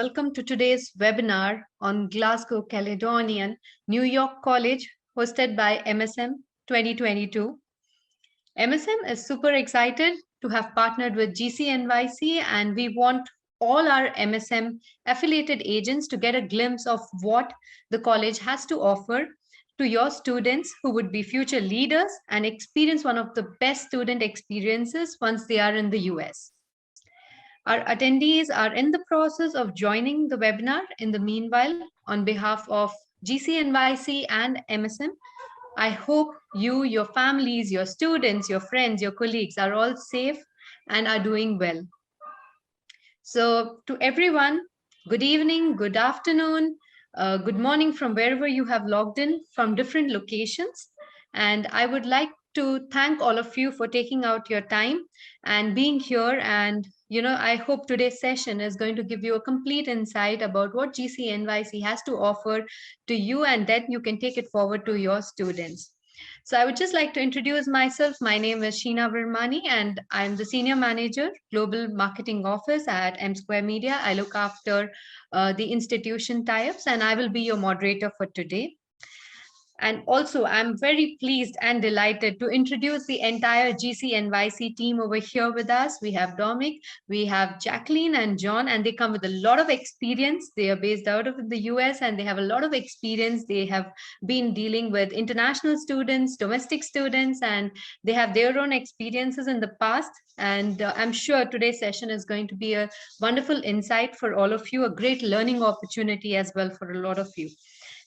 welcome to today's webinar on Glasgow Caledonian New York College, hosted by MSM 2022. MSM is super excited to have partnered with GCNYC, and we want all our MSM affiliated agents to get a glimpse of what the college has to offer to your students who would be future leaders and experience one of the best student experiences once they are in the US. Our attendees are in the process of joining the webinar. In the meanwhile, on behalf of GCNYC and MSM, I hope you, your families, your students, your friends, your colleagues are all safe and are doing well. So to everyone, good evening, good afternoon, good morning from wherever you have logged in from different locations. And I would like to thank all of you for taking out your time and being here. And I hope today's session is going to give you a complete insight about what GCNYC has to offer to you, and then you can take it forward to your students. So I would just like to introduce myself. My name is Sheena Vermani, and I'm the Senior Manager, Global Marketing Office at M Square Media. I look after the institution tie-ups, and I will be your moderator for today. And also, I'm very pleased and delighted to introduce the entire GCNYC team over here with us. We have Dominic, we have Jacqueline and John, and they come with a lot of experience. They are based out of the US, and they have a lot of experience. They have been dealing with international students, domestic students, and they have their own experiences in the past. And I'm sure today's session is going to be a wonderful insight for all of you, a great learning opportunity as well for a lot of you.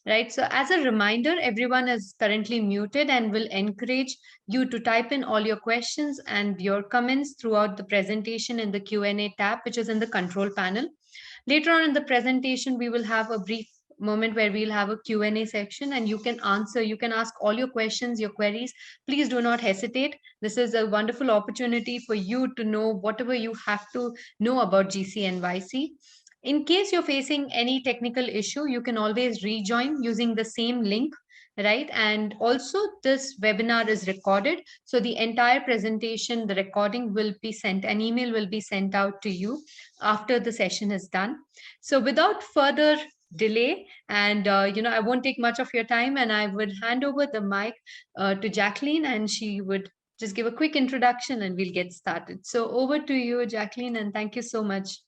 Right. So as a reminder, everyone is currently muted, and will encourage you to type in all your questions and your comments throughout the presentation in the Q&A tab, which is in the control panel. Later on in the presentation, we will have a brief moment where we'll have a Q&A section, and you can ask all your questions, your queries. Please do not hesitate. This is a wonderful opportunity for you to know whatever you have to know about GCNYC. In case you're facing any technical issue, you can always rejoin using the same link, right? And also this webinar is recorded. So the entire presentation, the recording will be sent, an email will be sent out to you after the session is done. So without further delay, and I won't take much of your time, and I would hand over the mic to Jacqueline, and she would just give a quick introduction and we'll get started. So over to you, Jacqueline, and thank you so much.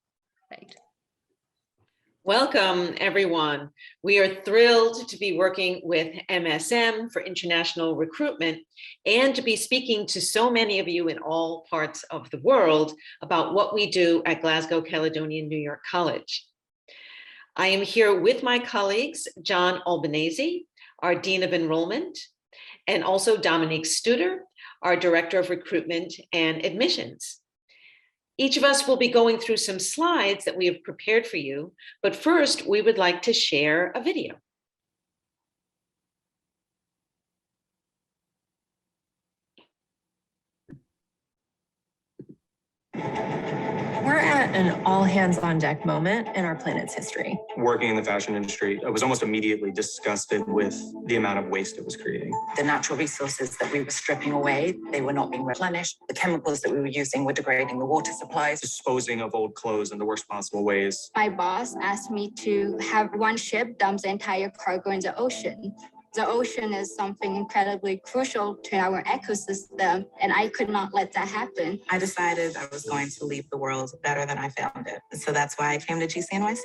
Right. Welcome, everyone. We are thrilled to be working with MSM for international recruitment and to be speaking to so many of you in all parts of the world about what we do at Glasgow Caledonian New York College. I am here with my colleagues, John Albanese, our Dean of Enrollment, and also Dominique Studer, our Director of Recruitment and Admissions. Each of us will be going through some slides that we have prepared for you, but first we would like to share a video. We're at an all-hands-on-deck moment in our planet's history. Working in the fashion industry, I was almost immediately disgusted with the amount of waste it was creating. The natural resources that we were stripping away, they were not being replenished. The chemicals that we were using were degrading the water supplies. Disposing of old clothes in the worst possible ways. My boss asked me to have one ship dump the entire cargo in the ocean. The ocean is something incredibly crucial to our ecosystem, and I could not let that happen. I decided I was going to leave the world better than I found it. So that's why I came to GCNYC.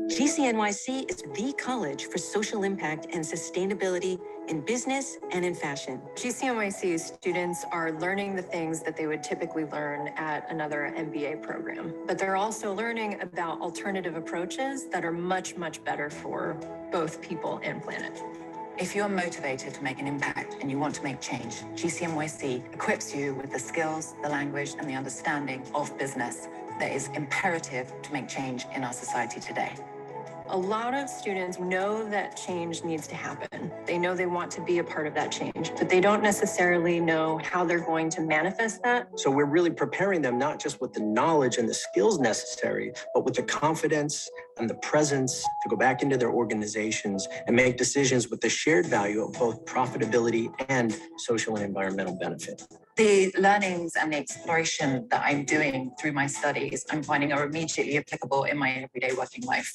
GCNYC is the college for social impact and sustainability in business and in fashion. GCNYC students are learning the things that they would typically learn at another MBA program, but they're also learning about alternative approaches that are much, much better for both people and planet. If you're motivated to make an impact and you want to make change, GCNYC equips you with the skills, the language, and the understanding of business that is imperative to make change in our society today. A lot of students know that change needs to happen. They know they want to be a part of that change, but they don't necessarily know how they're going to manifest that. So we're really preparing them not just with the knowledge and the skills necessary, but with the confidence and the presence to go back into their organizations and make decisions with the shared value of both profitability and social and environmental benefit. The learnings and the exploration that I'm doing through my studies, I'm finding are immediately applicable in my everyday working life.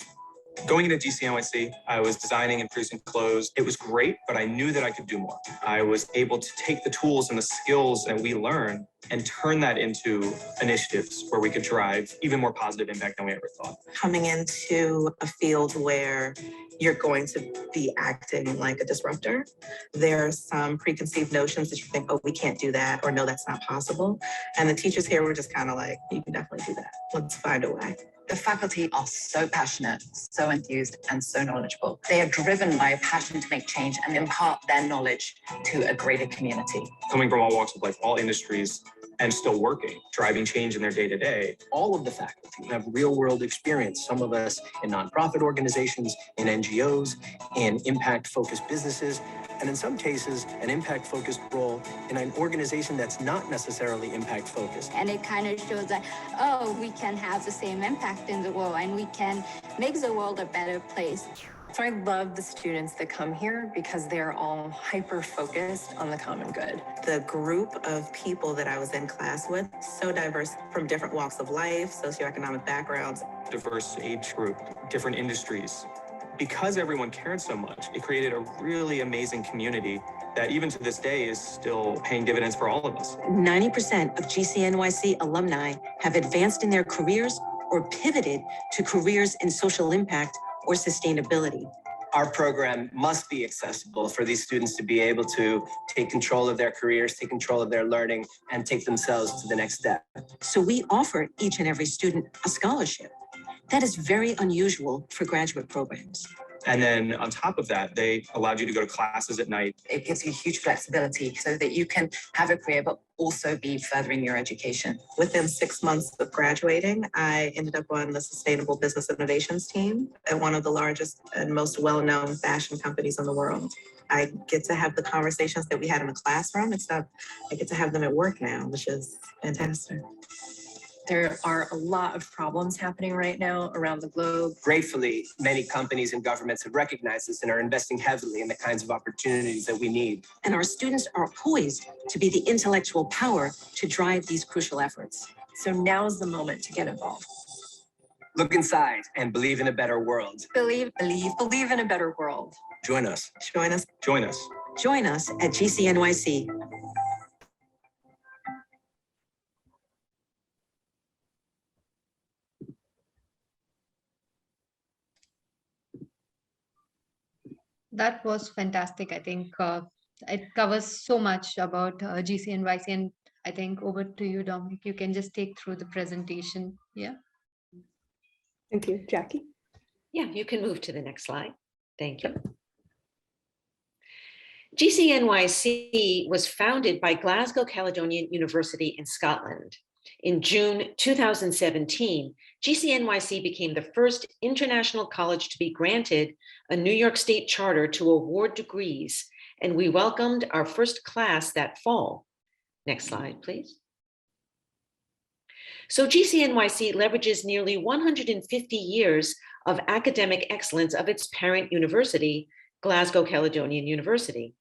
Going into GCNYC, I was designing and producing clothes. It was great, but I knew that I could do more. I was able to take the tools and the skills that we learn and turn that into initiatives where we could drive even more positive impact than we ever thought. Coming into a field where you're going to be acting like a disruptor, there are some preconceived notions that you think, oh, we can't do that, or no, that's not possible. And the teachers here were just kind of like, you can definitely do that. Let's find a way. The faculty are so passionate, so enthused, and so knowledgeable. They are driven by a passion to make change and impart their knowledge to a greater community. Coming from all walks of life, all industries, and still working, driving change in their day-to-day. All of the faculty have real-world experience, some of us in nonprofit organizations, in NGOs, in impact-focused businesses, and in some cases, an impact-focused role in an organization that's not necessarily impact-focused. And it kind of shows that, oh, we can have the same impact in the world and we can make the world a better place. So I love the students that come here because they're all hyper-focused on the common good. The group of people that I was in class with, so diverse from different walks of life, socioeconomic backgrounds. Diverse age group, different industries. Because everyone cared so much, it created a really amazing community that even to this day is still paying dividends for all of us. 90% of GCNYC alumni have advanced in their careers or pivoted to careers in social impact or sustainability. Our program must be accessible for these students to be able to take control of their careers, take control of their learning, and take themselves to the next step. So we offer each and every student a scholarship. That is very unusual for graduate programs. And then on top of that, they allowed you to go to classes at night. It gives you huge flexibility so that you can have a career, but also be furthering your education. Within 6 months of graduating, I ended up on the Sustainable Business Innovations team at one of the largest and most well-known fashion companies in the world. I get to have the conversations that we had in the classroom, except I get to have them at work now, which is fantastic. There are a lot of problems happening right now around the globe. Gratefully, many companies and governments have recognized this and are investing heavily in the kinds of opportunities that we need. And our students are poised to be the intellectual power to drive these crucial efforts. So now's the moment to get involved. Look inside and believe in a better world. Believe in a better world. Join us. Join us. Join us. Join us at GCNYC. That was fantastic. I think it covers so much about GCNYC, and I think over to you, Dominic. You can just take through the presentation. Yeah. Thank you, Jackie. Yeah, you can move to the next slide. Thank you. GCNYC was founded by Glasgow Caledonian University in Scotland. In June 2017, GCNYC became the first international college to be granted a New York State charter to award degrees, and we welcomed our first class that fall. Next slide, please. So GCNYC leverages nearly 150 years of academic excellence of its parent university, Glasgow Caledonian University.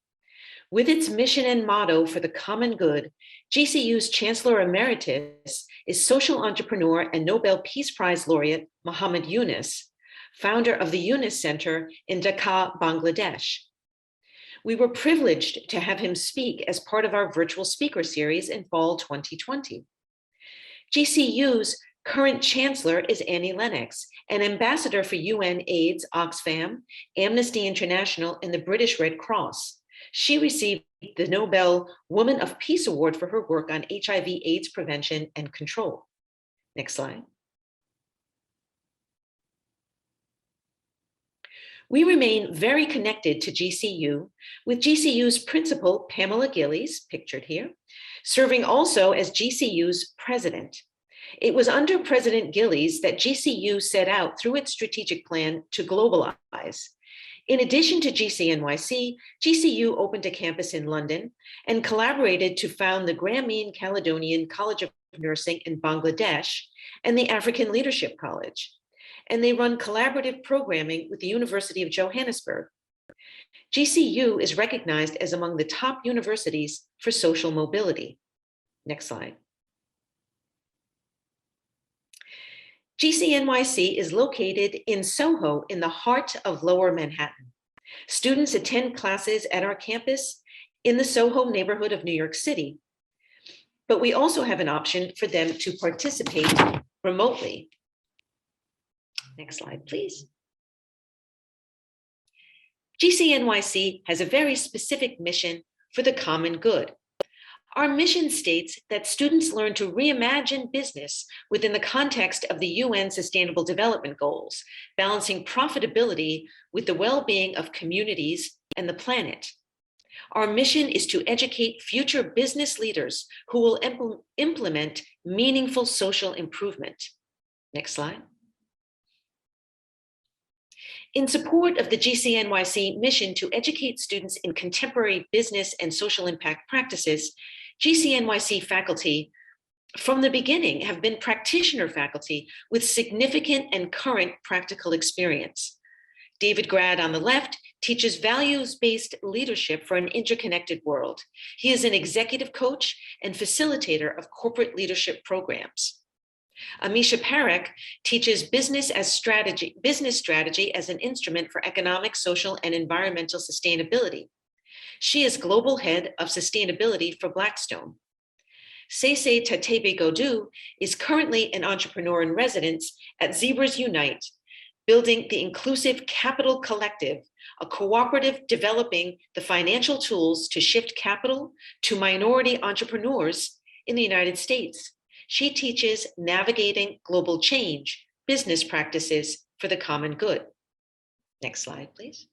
With its mission and motto for the common good, GCU's Chancellor Emeritus is social entrepreneur and Nobel Peace Prize laureate Muhammad Yunus, founder of the Yunus Center in Dhaka, Bangladesh. We were privileged to have him speak as part of our virtual speaker series in fall 2020. GCU's current chancellor is Annie Lennox, an ambassador for UN AIDS, Oxfam, Amnesty International, and the British Red Cross. She received the Nobel Woman of Peace Award for her work on HIV/AIDS prevention and control. Next slide. We remain very connected to GCU, with GCU's principal, Pamela Gillies, pictured here, serving also as GCU's president. It was under President Gillies that GCU set out through its strategic plan to globalize. In addition to GCNYC, GCU opened a campus in London and collaborated to found the Grameen Caledonian College of Nursing in Bangladesh and the African Leadership College. And they run collaborative programming with the University of Johannesburg. GCU is recognized as among the top universities for social mobility. Next slide. GCNYC is located in Soho in the heart of Lower Manhattan. Students attend classes at our campus in the Soho neighborhood of New York City, but we also have an option for them to participate remotely. Next slide, please. GCNYC has a very specific mission for the common good. Our mission states that students learn to reimagine business within the context of the UN Sustainable Development Goals, balancing profitability with the well-being of communities and the planet. Our mission is to educate future business leaders who will implement meaningful social improvement. Next slide. In support of the GCNYC mission to educate students in contemporary business and social impact practices, GCNYC faculty from the beginning have been practitioner faculty with significant and current practical experience. David Grad on the left teaches values-based leadership for an interconnected world. He is an executive coach and facilitator of corporate leadership programs. Amisha Parekh teaches business strategy as an instrument for economic, social, and environmental sustainability. She is global head of sustainability for Blackstone. Sese Tatebe Godu is currently an entrepreneur in residence at Zebras Unite, building the Inclusive Capital Collective, a cooperative developing the financial tools to shift capital to minority entrepreneurs in the United States. She teaches navigating global change, business practices for the common good. Next slide, please.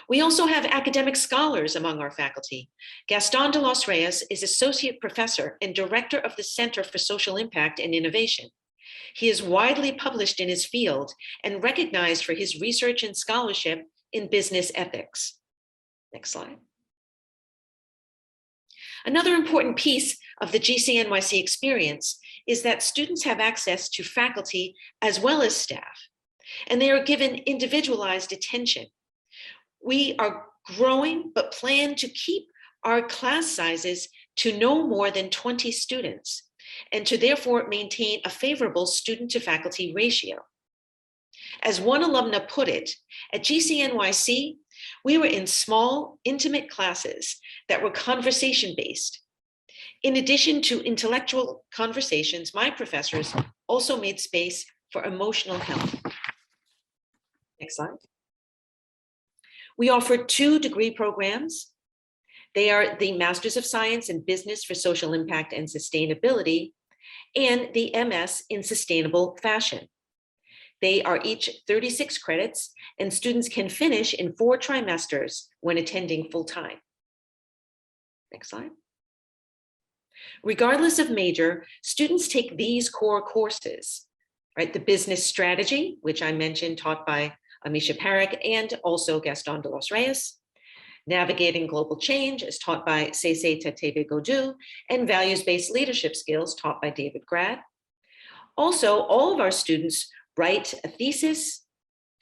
We also have academic scholars among our faculty. Gaston de los Reyes is associate professor and director of the Center for Social Impact and Innovation. He is widely published in his field and recognized for his research and scholarship in business ethics. Next slide. Another important piece of the GCNYC experience is that students have access to faculty as well as staff, and they are given individualized attention. We are growing, but plan to keep our class sizes to no more than 20 students, and to therefore maintain a favorable student to faculty ratio. As one alumna put it, at GCNYC, we were in small, intimate classes that were conversation-based. In addition to intellectual conversations, my professors also made space for emotional health. Next slide. We offer 2 degree programs. They are the Masters of Science in Business for Social Impact and Sustainability and the MS in Sustainable Fashion. They are each 36 credits, and students can finish in 4 trimesters when attending full-time. Next slide. Regardless of major, students take these core courses, right? The business strategy, which I mentioned, taught by Amisha Parekh and also Gaston de los Reyes. Navigating global change is taught by Sese Tatebe Godu, and values-based leadership skills taught by David Grad. Also, all of our students write a thesis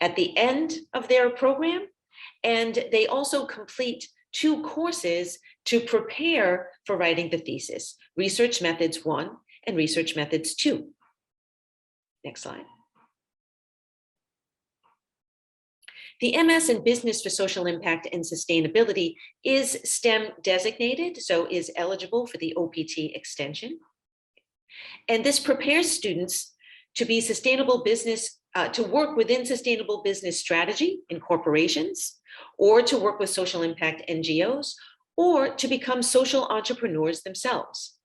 at the end of their program, and they also complete 2 courses to prepare for writing the thesis, Research Methods 1 and Research Methods 2. Next slide. The MS in Business for Social Impact and Sustainability is STEM designated, so is eligible for the OPT extension. And this prepares students to be sustainable business, to work within sustainable business strategy in corporations, or to work with social impact NGOs, or to become social entrepreneurs themselves.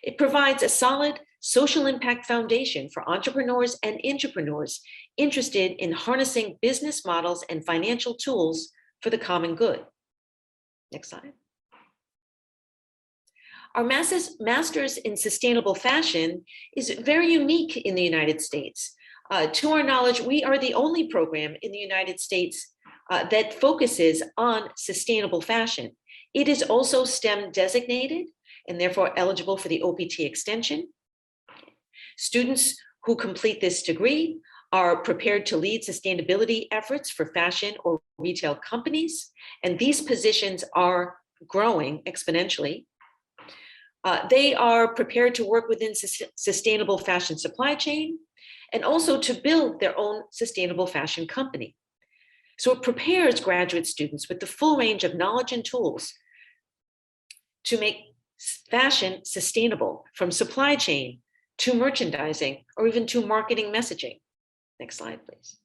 It provides a solid social impact foundation for entrepreneurs and intrapreneurs interested in harnessing business models and financial tools for the common good. Next slide. Our Masters in Sustainable Fashion is very unique in the United States. To our knowledge, we are the only program in the United States that focuses on sustainable fashion. It is also STEM designated and therefore eligible for the OPT extension. Students who complete this degree are prepared to lead sustainability efforts for fashion or retail companies, and these positions are growing exponentially. They are prepared to work within sustainable fashion supply chain and also to build their own sustainable fashion company. So it prepares graduate students with the full range of knowledge and tools to make fashion sustainable, from supply chain to merchandising or even to marketing messaging. Next slide, please.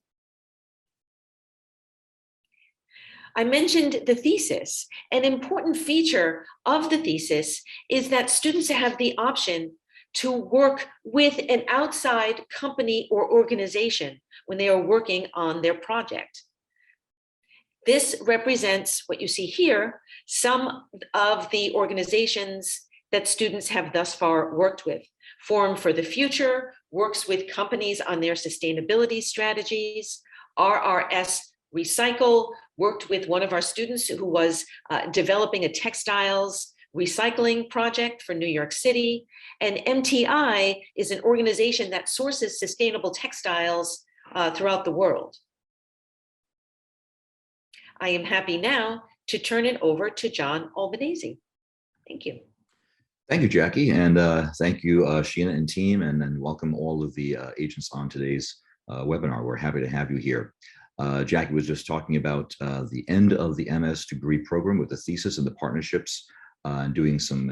I mentioned the thesis. An important feature of the thesis is that students have the option to work with an outside company or organization when they are working on their project. This represents what you see here, some of the organizations that students have thus far worked with. Forum for the Future works with companies on their sustainability strategies. RRS Recycle worked with one of our students who was developing a textiles recycling project for New York City. And MTI is an organization that sources sustainable textiles throughout the world. I am happy now to turn it over to John Albanese. Thank you. Thank you, Jackie, and thank you, Sheena and team, and welcome all of the agents on today's webinar. We're happy to have you here. Jackie was just talking about the end of the MS degree program with the thesis and the partnerships, and doing some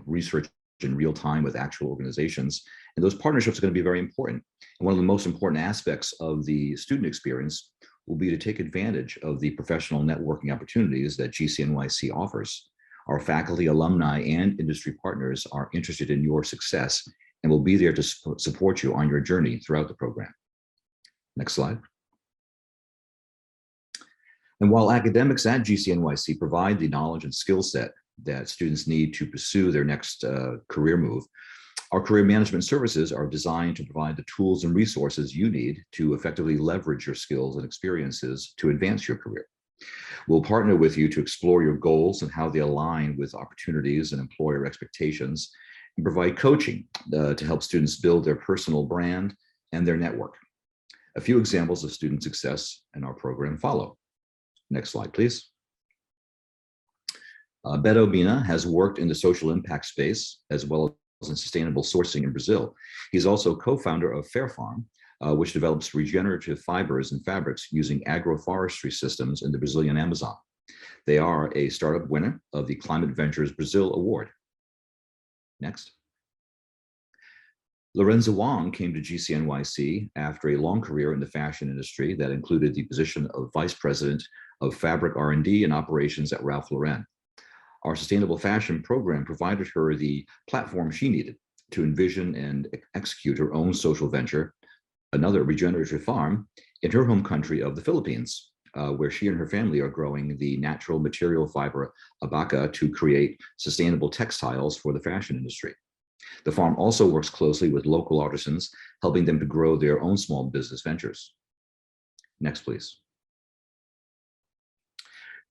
research in real time with actual organizations. And those partnerships are going to be very important. And one of the most important aspects of the student experience will be to take advantage of the professional networking opportunities that GCNYC offers. Our faculty, alumni, and industry partners are interested in your success and will be there to support you on your journey throughout the program. Next slide. And while academics at GCNYC provide the knowledge and skill set that students need to pursue their next career move, our career management services are designed to provide the tools and resources you need to effectively leverage your skills and experiences to advance your career. We'll partner with you to explore your goals and how they align with opportunities and employer expectations, and provide coaching to help students build their personal brand and their network. A few examples of student success in our program follow. Next slide, please. Beto Bina has worked in the social impact space as well as in sustainable sourcing in Brazil. He's also co-founder of Fair Farm, which develops regenerative fibers and fabrics using agroforestry systems in the Brazilian Amazon. They are a startup winner of the Climate Ventures Brazil Award. Next. Lorenzo Wong came to GCNYC after a long career in the fashion industry that included the position of Vice President of Fabric R&D and Operations at Ralph Lauren. Our sustainable fashion program provided her the platform she needed to envision and execute her own social venture, another regenerative farm, in her home country of the Philippines, where she and her family are growing the natural material fiber abaca to create sustainable textiles for the fashion industry. The farm also works closely with local artisans, helping them to grow their own small business ventures. Next, please.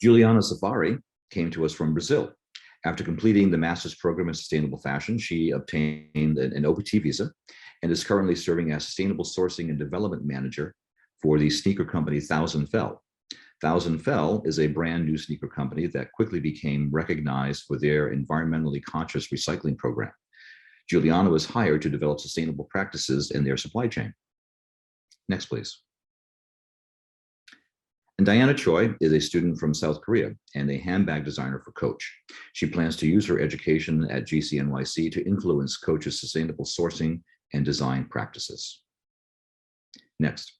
Juliana Safari came to us from Brazil. After completing the master's program in sustainable fashion, she obtained an OPT visa and is currently serving as sustainable sourcing and development manager for the sneaker company Thousand Fell. Thousand Fell is a brand new sneaker company that quickly became recognized for their environmentally conscious recycling program. Juliana was hired to develop sustainable practices in their supply chain. Next, please. And Diana Choi is a student from South Korea and a handbag designer for Coach. She plans to use her education at GCNYC to influence Coach's sustainable sourcing and design practices. Next.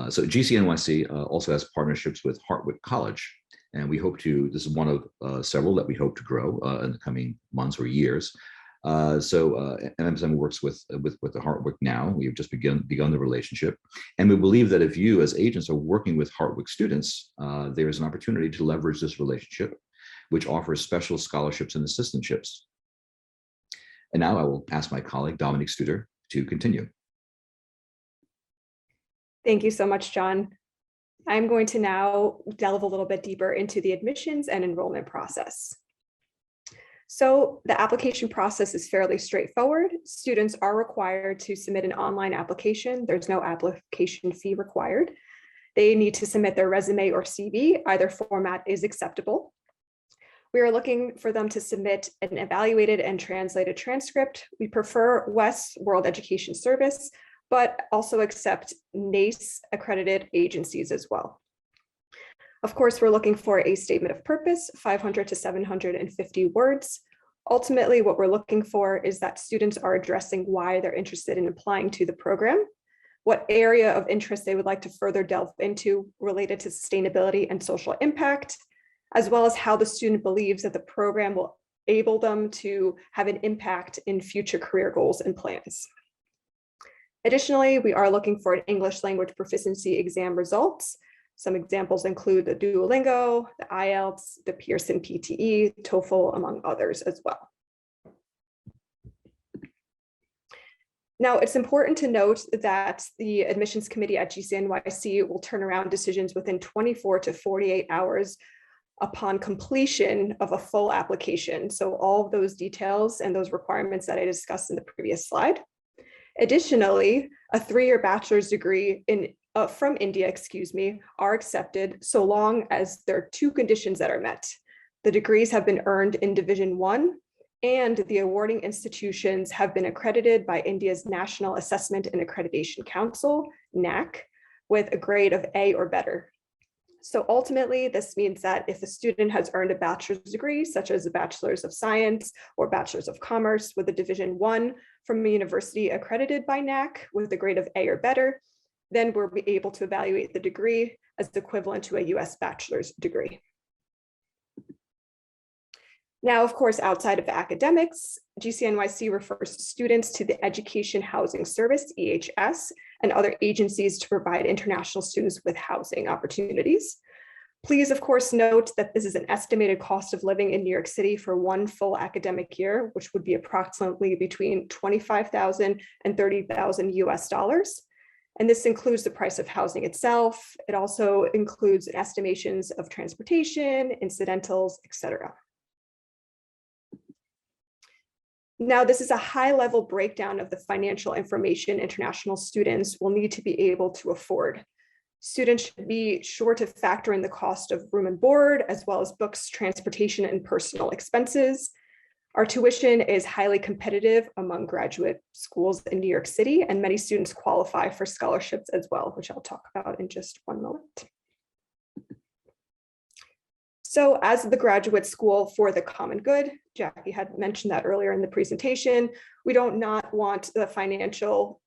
So GCNYC also has partnerships with Hartwick College, and we hope to, this is one of several that we hope to grow in the coming months or years. MSM works with the Hartwick now. We have just begun the relationship, and we believe that if you as agents are working with Hartwick students, there is an opportunity to leverage this relationship, which offers special scholarships and assistantships. And now I will ask my colleague, Dominique Studer, to continue. Thank you so much, John. I'm going to now delve a little bit deeper into the admissions and enrollment process. So the application process is fairly straightforward. Students are required to submit an online application. There's no application fee required. They need to submit their resume or CV. Either format is acceptable. We are looking for them to submit an evaluated and translated transcript. We prefer WES, World Education Service, but also accept NACE accredited agencies as well. Of course, we're looking for a statement of purpose, 500 to 750 words. Ultimately, what we're looking for is that students are addressing why they're interested in applying to the program, what area of interest they would like to further delve into related to sustainability and social impact, as well as how the student believes that the program will enable them to have an impact in future career goals and plans. Additionally, we are looking for an English language proficiency exam results. Some examples include the Duolingo, the Ielts, the Pearson PTE, TOEFL, among others as well. Now, it's important to note that the admissions committee at GCNYC will turn around decisions within 24 to 48 hours upon completion of a full application. So all of those details and those requirements that I discussed in the previous slide. Additionally, a 3-year bachelor's degree from India, are accepted so long as there are 2 conditions that are met. The degrees have been earned in Division 1, and the awarding institutions have been accredited by India's National Assessment and Accreditation Council, NAC, with a grade of A or better. So ultimately, this means that if a student has earned a bachelor's degree, such as a Bachelor's of Science or Bachelor's of Commerce with a Division 1 from a university accredited by NAC with a grade of A or better, then we'll be able to evaluate the degree as equivalent to a US bachelor's degree. Now, of course, outside of academics, GCNYC refers students to the Education Housing Service, EHS, and other agencies to provide international students with housing opportunities. Please, of course, note that this is an estimated cost of living in New York City for one full academic year, which would be approximately between $25,000 and $30,000 US. And this includes the price of housing itself. It also includes estimations of transportation, incidentals, etc. Now, this is a high-level breakdown of the financial information international students will need to be able to afford. Students should be sure to factor in the cost of room and board, as well as books, transportation, and personal expenses. Our tuition is highly competitive among graduate schools in New York City, and many students qualify for scholarships as well, which I'll talk about in just one moment. So as the graduate school for the common good, Jackie had mentioned that earlier in the presentation, we don't not want the financial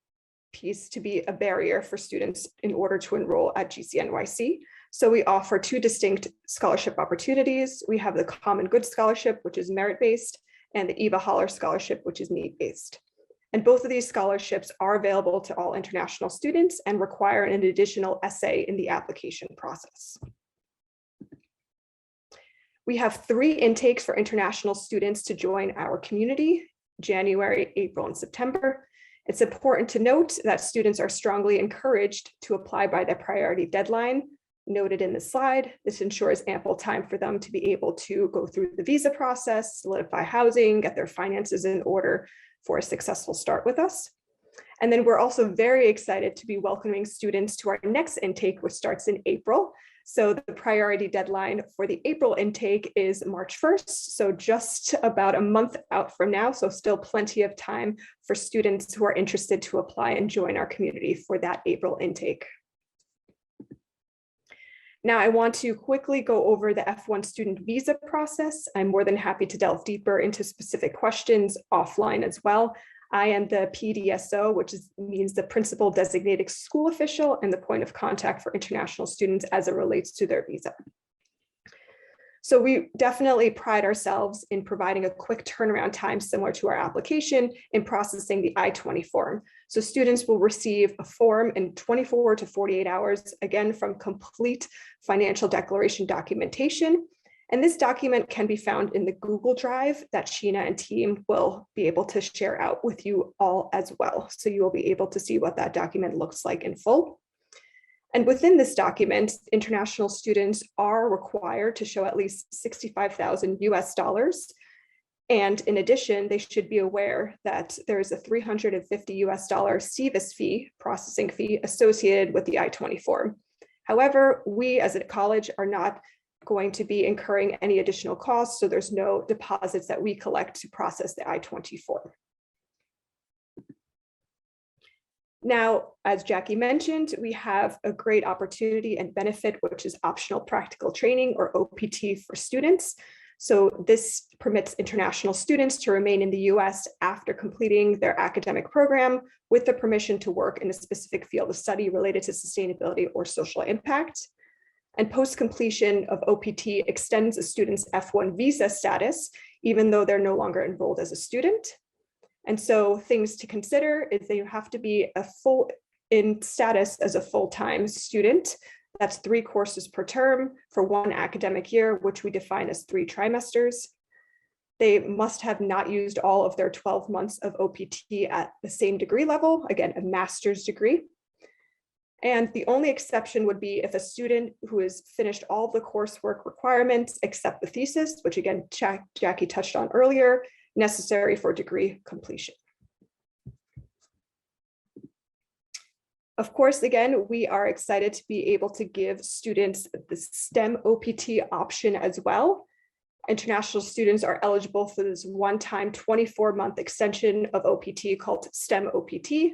piece to be a barrier for students in order to enroll at GCNYC. So we offer 2 distinct scholarship opportunities. We have the Common Good Scholarship, which is merit-based, and the Eva Holler Scholarship, which is need-based. And both of these scholarships are available to all international students and require an additional essay in the application process. We have 3 intakes for international students to join our community, January, April, and September. It's important to note that students are strongly encouraged to apply by their priority deadline, noted in the slide. This ensures ample time for them to be able to go through the visa process, solidify housing, get their finances in order for a successful start with us. And then we're also very excited to be welcoming students to our next intake, which starts in April. So the priority deadline for the April intake is March 1st, so just about a month out from now, so still plenty of time for students who are interested to apply and join our community for that April intake. Now, I want to quickly go over the F1 student visa process. I'm more than happy to delve deeper into specific questions offline as well. I am the PDSO, which means the principal designated school official and the point of contact for international students as it relates to their visa. So we definitely pride ourselves in providing a quick turnaround time similar to our application in processing the I-20 form. So students will receive a form in 24 to 48 hours, again, from complete financial declaration documentation. And this document can be found in the Google Drive that Sheena and team will be able to share out with you all as well. So you will be able to see what that document looks like in full. And within this document, international students are required to show at least $65,000 US. And in addition, they should be aware that there is a $350 US CVIS fee, processing fee, associated with the I-20 form. However, we as a college are not going to be incurring any additional costs, so there's no deposits that we collect to process the I-24. Now, as Jackie mentioned, we have a great opportunity and benefit, which is optional practical training, or OPT, for students. So this permits international students to remain in the US after completing their academic program with the permission to work in a specific field of study related to sustainability or social impact. And post-completion of OPT extends a student's F1 visa status, even though they're no longer enrolled as a student. And so things to consider is that you have to be in status as a full-time student. That's 3 courses per term for 1 academic year, which we define as 3 trimesters. They must have not used all of their 12 months of OPT at the same degree level, again, a master's degree. And the only exception would be if a student who has finished all of the coursework requirements except the thesis, which again, Jackie touched on earlier, necessary for degree completion. Of course, again, we are excited to be able to give students the STEM OPT option as well. International students are eligible for this one-time 24-month extension of OPT called STEM OPT.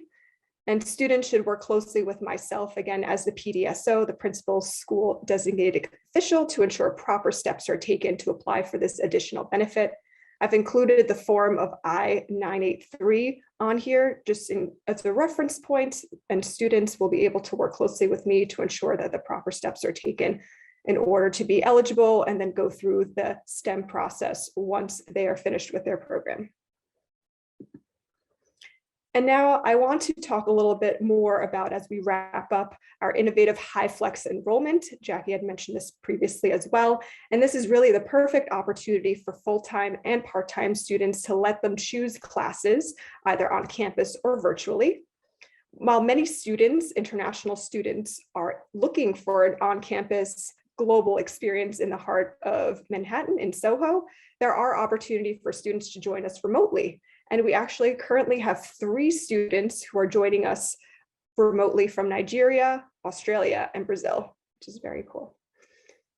And students should work closely with myself, again, as the PDSO, the principal school designated official, to ensure proper steps are taken to apply for this additional benefit. I've included the form of I-983 on here just as a reference point, and students will be able to work closely with me to ensure that the proper steps are taken in order to be eligible and then go through the STEM process once they are finished with their program. And now I want to talk a little bit more about, as we wrap up, our innovative high flex enrollment. Jackie had mentioned this previously as well. And this is really the perfect opportunity for full-time and part-time students to let them choose classes either on campus or virtually. While many students, international students, are looking for an on-campus global experience in the heart of Manhattan in Soho, there are opportunities for students to join us remotely. And we actually currently have 3 students who are joining us remotely from Nigeria, Australia, and Brazil, which is very cool.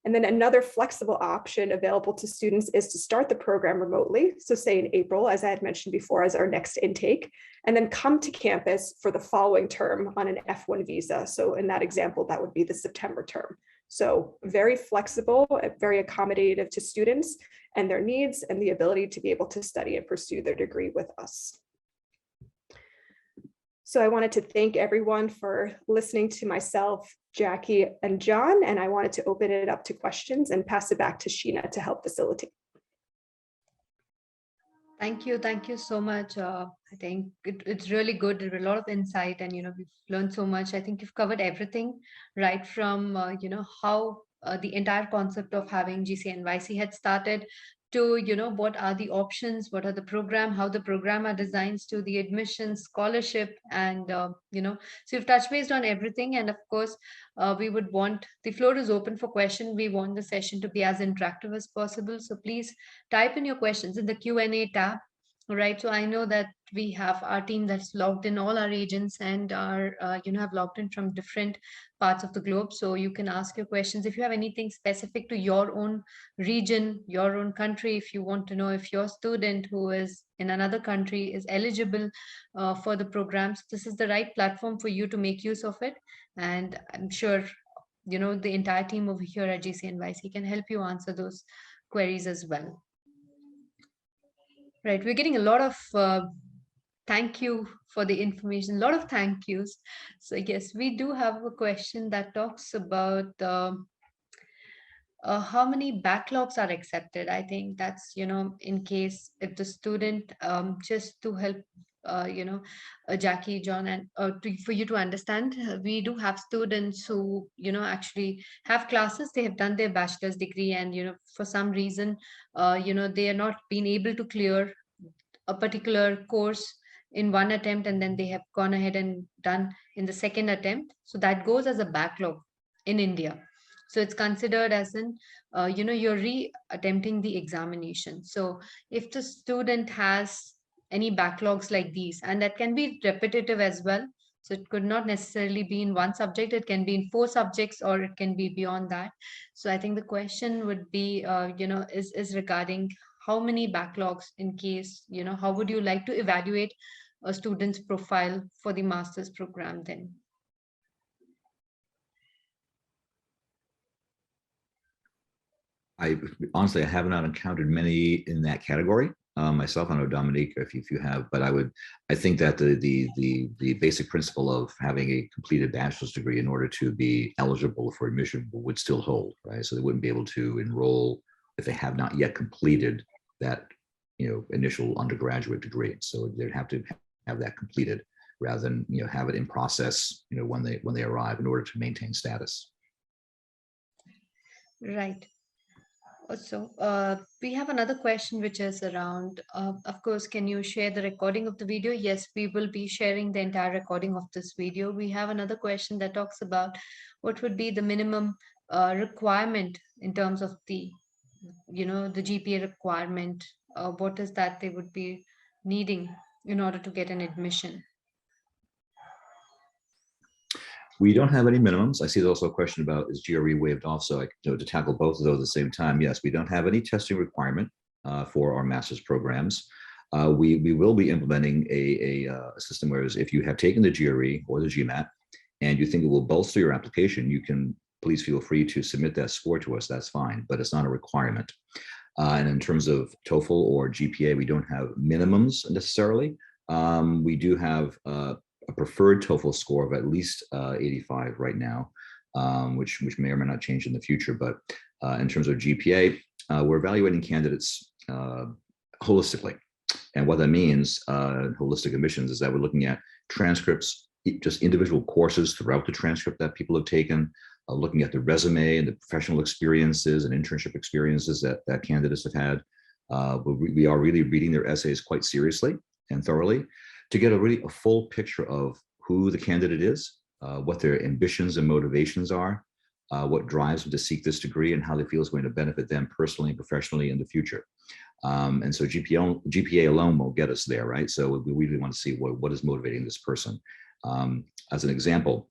And then another flexible option available to students is to start the program remotely. So say in April, as I had mentioned before, as our next intake, and then come to campus for the following term on an F1 visa. So in that example, that would be the September term. So very flexible, very accommodative to students and their needs and the ability to be able to study and pursue their degree with us. So I wanted to thank everyone for listening to myself, Jackie, and John, and I wanted to open it up to questions and pass it back to Sheena to help facilitate. Thank you so much. I think it's really good. There's a lot of insight, and we've learned so much. I think you've covered everything, right from how the entire concept of having GCNYC had started, to what are the options, what are the program, how the program are designed, to the admission, scholarship, and so you've touched based on everything. And of course, we would want, the floor is open for question. We want the session to be as interactive as possible, so please type in your questions in the Q&A tab. Right, so I know that we have our team that's logged in, all our agents, and are have logged in from different parts of the globe. So you can ask your questions if you have anything specific to your own region, your own country. If you want to know if your student who is in another country is eligible for the programs, this is the right platform for you to make use of it. And I'm sure the entire team over here at GCNYC can help you answer those queries as well. Right, we're getting a lot of thank you for the information, a lot of thank yous. So yes, we do have a question that talks about how many backlogs are accepted. I think that's, in case if the student, just to help, Jackie, John, and for you to understand, we do have students who, actually have classes, they have done their bachelor's degree, and, for some reason, they are not being able to clear a particular course in one attempt, and then they have gone ahead and done in the second attempt. So that goes as a backlog in India. So it's considered as in, you're re-attempting the examination. So if the student has any backlogs like these, and that can be repetitive as well. So it could not necessarily be in one subject, it can be in 4 subjects, or it can be beyond that. So I think the question would be, is regarding how many backlogs in case, how would you like to evaluate a student's profile for the master's program then? I honestly, I have not encountered many in that category myself. I know Dominique, if you have, but I think that the basic principle of having a completed bachelor's degree in order to be eligible for admission would still hold, right? So they wouldn't be able to enroll if they have not yet completed that, initial undergraduate degree. So they'd have to have that completed rather than, have it in process, when they arrive in order to maintain status. Right. So we have another question, which is around, of course, can you share the recording of the video? Yes, we will be sharing the entire recording of this video. We have another question that talks about what would be the minimum requirement in terms of the, the GPA requirement. What is that they would be needing in order to get an admission? We don't have any minimums. I see there's also a question about is GRE waived off, so to tackle both of those at the same time. Yes, we don't have any testing requirement for our master's programs. We will be implementing a system where if you have taken the GRE or the GMAT and you think it will bolster your application, you can please feel free to submit that score to us. That's fine, but it's not a requirement. And in terms of TOEFL or GPA, we don't have minimums necessarily. We do have a preferred TOEFL score of at least 85 right now, which may or may not change in the future. But in terms of GPA, we're evaluating candidates holistically. And what that means, holistic admissions, is that we're looking at transcripts, just individual courses throughout the transcript that people have taken, looking at the resume and the professional experiences and internship experiences that candidates have had. We are really reading their essays quite seriously and thoroughly to get a full picture of who the candidate is, what their ambitions and motivations are, what drives them to seek this degree, and how they feel is going to benefit them personally and professionally in the future. And so GPA alone won't get us there, right? So we really want to see what is motivating this person. As an example,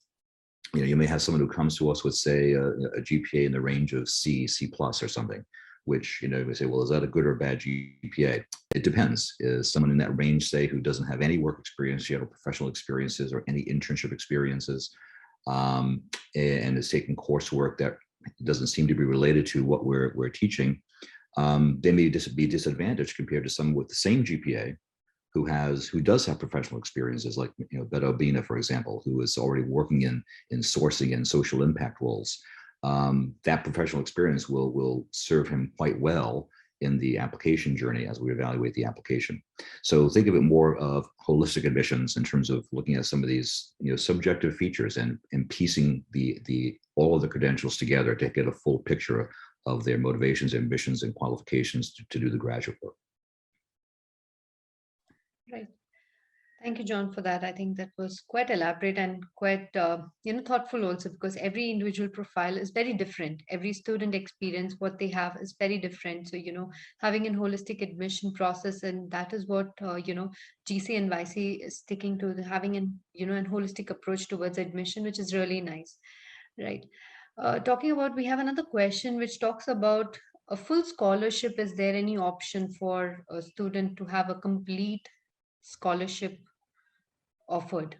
you may have someone who comes to us with, say, a GPA in the range of C+, or something, which, we say, well, is that a good or bad GPA? It depends. Is someone in that range, say, who doesn't have any work experience yet, or professional experiences, or any internship experiences, and is taking coursework that doesn't seem to be related to what we're teaching, they may be disadvantaged compared to someone with the same GPA who does have professional experiences, like Beto Bina, for example, who is already working in sourcing and social impact roles. That professional experience will serve him quite well in the application journey as we evaluate the application. So think of it more of holistic admissions in terms of looking at some of these subjective features and piecing all of the credentials together to get a full picture of their motivations, ambitions, and qualifications to do the graduate work. Right. Thank you, John, for that. I think that was quite elaborate and quite, thoughtful also, because every individual profile is very different. Every student experience, what they have is very different. So, having a holistic admission process, and that is what, GCNYC is sticking to, having a holistic approach towards admission, which is really nice. Right. Talking about, we have another question which talks about a full scholarship. Is there any option for a student to have a complete scholarship offered?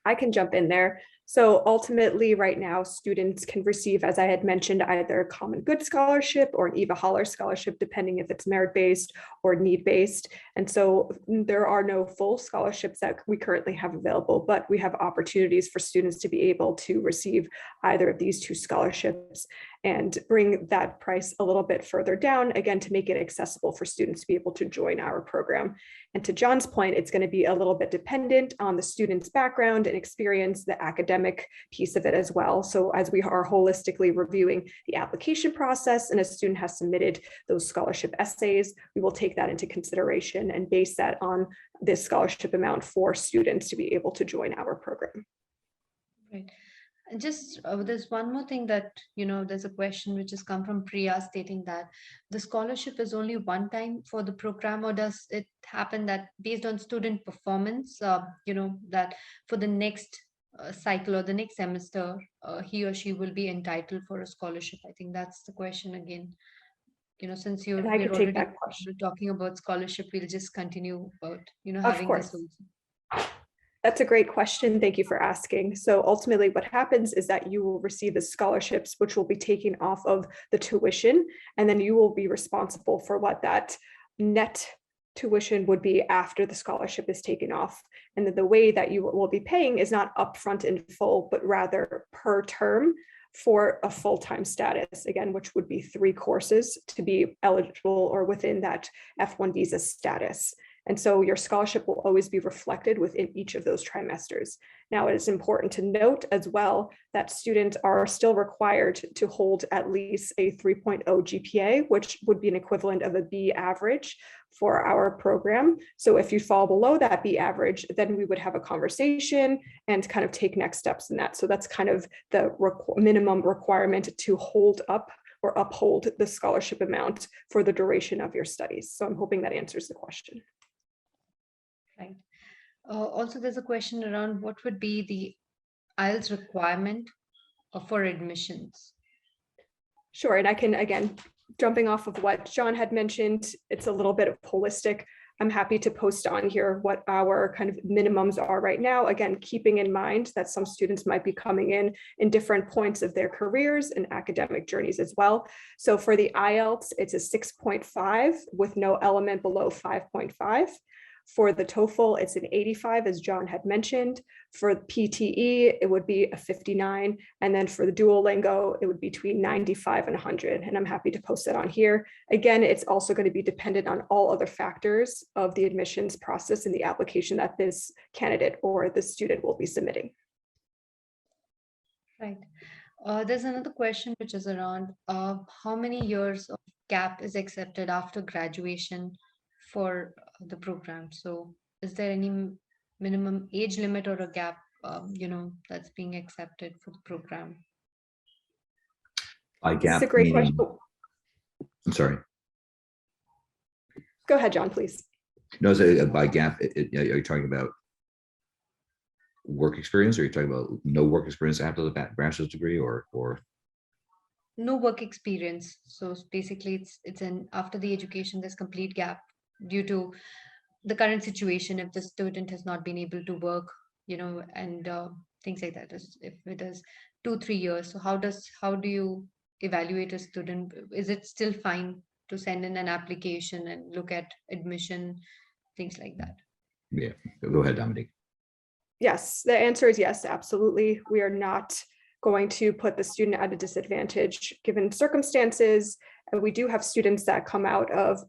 I can jump in there. So ultimately, right now, students can receive, as I had mentioned, either a Common Good Scholarship or an Eva Holler Scholarship, depending if it's merit-based or need-based. And so there are no full scholarships that we currently have available, but we have opportunities for students to be able to receive either of these 2 scholarships and bring that price a little bit further down, again, to make it accessible for students to be able to join our program. And to John's point, it's going to be a little bit dependent on the student's background and experience, the academic piece of it as well. So as we are holistically reviewing the application process, and a student has submitted those scholarship essays, we will take that into consideration and base that on this scholarship amount for students to be able to join our program. Right. Just there's one more thing that, there's a question which has come from Priya stating that the scholarship is only one time for the program, or does it happen that based on student performance, that for the next cycle or the next semester, he or she will be entitled for a scholarship? I think that's the question again. Since And I we're could take already that question. talking about scholarship, we'll just continue about, Of having this course. also. That's a great question. Thank you for asking. So ultimately what happens is that you will receive the scholarships, which will be taken off of the tuition, and then you will be responsible for what that net tuition would be after the scholarship is taken off. And then the way that you will be paying is not upfront in full, but rather per term for a full-time status, again, which would be 3 courses to be eligible or within that F1 visa status. And so your scholarship will always be reflected within each of those trimesters. Now, it is important to note as well that students are still required to hold at least a 3.0 GPA, which would be an equivalent of a B average for our program. So if you fall below that B average, then we would have a conversation and kind of take next steps in that. So that's kind of the minimum requirement to hold up or uphold the scholarship amount for the duration of your studies. So I'm hoping that answers the question. Right. Also, there's a question around what would be the Ielts requirement for admissions. Sure, and I can, again, jumping off of what John had mentioned, it's a little bit of holistic. I'm happy to post on here what our kind of minimums are right now. Again, keeping in mind that some students might be coming in different points of their careers and academic journeys as well. So for the Ielts, it's a 6.5 with no element below 5.5. For the TOEFL, it's an 85, as John had mentioned. For PTE, it would be a 59. And then for the Duolingo, it would be between 95 and 100. And I'm happy to post that on here. Again, it's also going to be dependent on all other factors of the admissions process and the application that this candidate or the student will be submitting. Right. There's another question which is around how many years of gap is accepted after graduation for the program. So is there any minimum age limit or a gap, that's being accepted for the program? By gap, It's a great meaning, question. I'm sorry. Go ahead, John, please. No, so by gap, are you talking about work experience, or are you talking about no work experience after the bachelor's degree, or? No work experience. So basically it's an after the education, there's complete gap due to the current situation. If the student has not been able to work, and things like that, if it is 2-3 years. So how do you evaluate a student? Is it still fine to send in an application and look at admission, things like that? Yeah, go ahead, Dominique. Yes, the answer is yes, absolutely. We are not going to put the student at a disadvantage given circumstances. And we do have students that come out of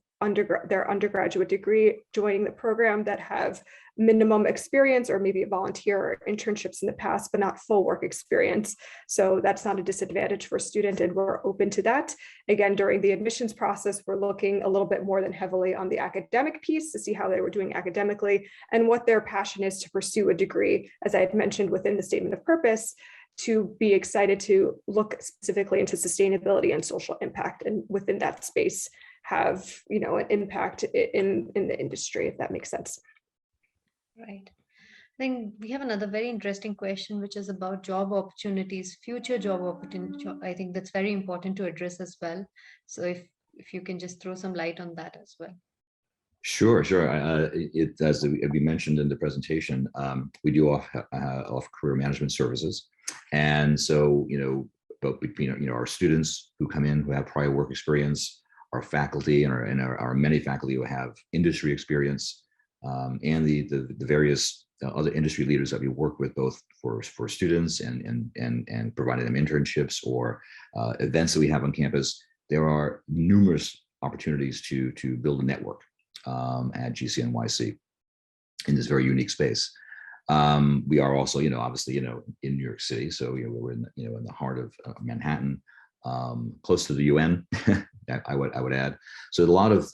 their undergraduate degree joining the program that have minimum experience or maybe volunteer or internships in the past, but not full work experience. So that's not a disadvantage for a student, and we're open to that. Again, during the admissions process, we're looking a little bit more than heavily on the academic piece to see how they were doing academically and what their passion is to pursue a degree, as I had mentioned within the statement of purpose, to be excited to look specifically into sustainability and social impact, and within that space have an impact in the industry, if that makes sense. Right. I think we have another very interesting question, which is about job opportunities, future job opportunity. I think that's very important to address as well. So if you can just throw some light on that as well. Sure. As we mentioned in the presentation, we do off career management services, and so both between our students who come in who have prior work experience, our faculty and our many faculty who have industry experience, and the various other industry leaders that we work with, both for students and providing them internships or events that we have on campus. There are numerous opportunities to build a network at GCNYC in this very unique space. We are also, obviously, in New York City, so we're in the heart of Manhattan, close to the UN. I would add. So a lot of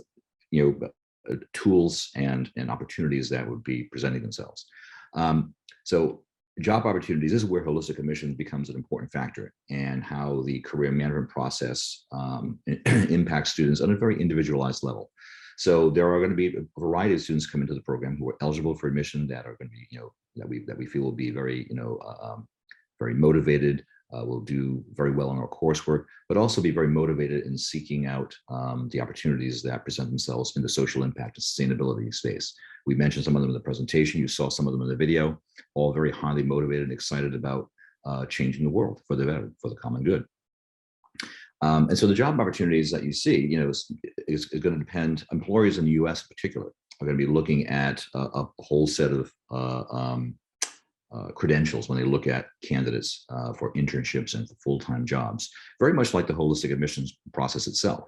tools and opportunities that would be presenting themselves. So job opportunities, this is where holistic admissions becomes an important factor, and how the career management process impacts students on a very individualized level. So there are going to be a variety of students come into the program who are eligible for admission that are going to be, that we feel will be very, very motivated, will do very well in our coursework, but also be very motivated in seeking out the opportunities that present themselves in the social impact and sustainability space. We mentioned some of them in the presentation. You saw some of them in the video, all very highly motivated and excited about changing the world for the better, for the common good. And so the job opportunities that you see, is going to depend. Employers in the U.S. in particular are going to be looking at a whole set of credentials when they look at candidates for internships and for full-time jobs, very much like the holistic admissions process itself.